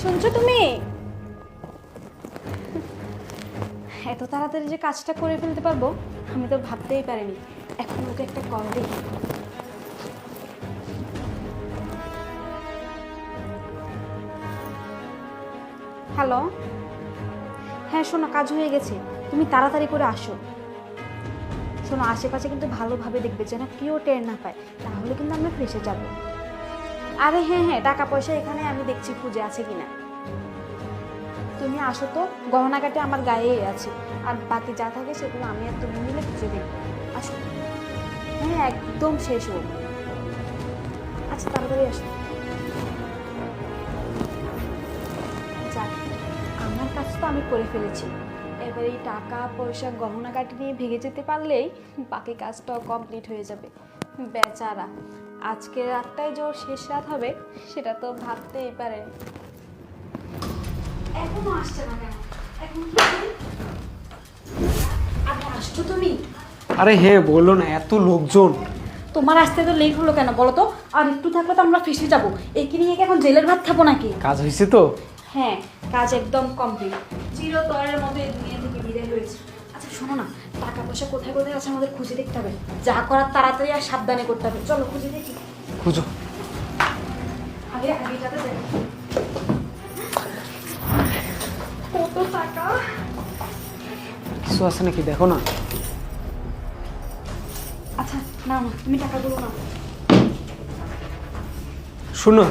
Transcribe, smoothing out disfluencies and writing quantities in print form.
শুনছো তুমি? এত তাড়াতাড়ি যে কাজটা করে ফেলতে পারবো আমি তো ভাবতেই পারিনি। এখন ওকে একটা কল দিই। হ্যালো, হ্যাঁ শোনো, কাজ হয়ে গেছে, তুমি তাড়াতাড়ি করে আসো। শোনো, আশেপাশে কিন্তু ভালোভাবে দেখবে যেন কেউ টের না পায়, তাহলে কিন্তু আমরা ফেসে যাব। আরে হ্যাঁ হ্যাঁ, টাকা পয়সা এখানে আমি দেখছি খুঁজে আছে কিনা। তুমি আসো তো, গহনাঘাটে আমার গায়েই আছে, আর বাকি যা থাকে সেগুলো আমি আর তুমি মিলে খুঁজে দেখবো। আসো। হ্যাঁ একদম শেষ হোক। আচ্ছা তাড়াতাড়ি আসো। যাক, আমার কাজ তো আমি করে ফেলেছি। এবার এই টাকা পয়সা গহনাঘাটি নিয়ে ভেঙে যেতে পারলেই বাকি কাজটাও কমপ্লিট হয়ে যাবে। বেচারা, আজকের রাতটাই যে ওর শেষ রাত হবে সেটা তো ভাবতেই পারেনি। এখনো আসছে না কেন? এখন কি হবে? আরে আসছো তুমি? আরে হ্যাঁ বলো না, এত লোকজন। তোমার আসতে তো লেট হলো কেন বলো তো? আর একটু থাকলে তো আমরা ফেসে যাবো। একে নিয়ে কি এখন জেলের ভাত খাবো নাকি? কাজ হয়েছে তো? হ্যাঁ, কাজ একদম কমপ্লিট। চিরতরের মতো এই দুনিয়া থেকে বিদায় হয়েছে। আচ্ছা শোনো না, টাকা পয়সা কোথায় কোথায় আছে আমাদের খুঁজে দেখতে হবে। যা করার তাড়াতাড়ি আর সাবধানে করতে হবে। চলো খুঁজে দেখি। খুঁজো। আগে আগে যাতে দেখো কত টাকা। কিছু আছে নাকি দেখো না। আচ্ছা না না, তুমি টাকাগুলো নাও। শোনো,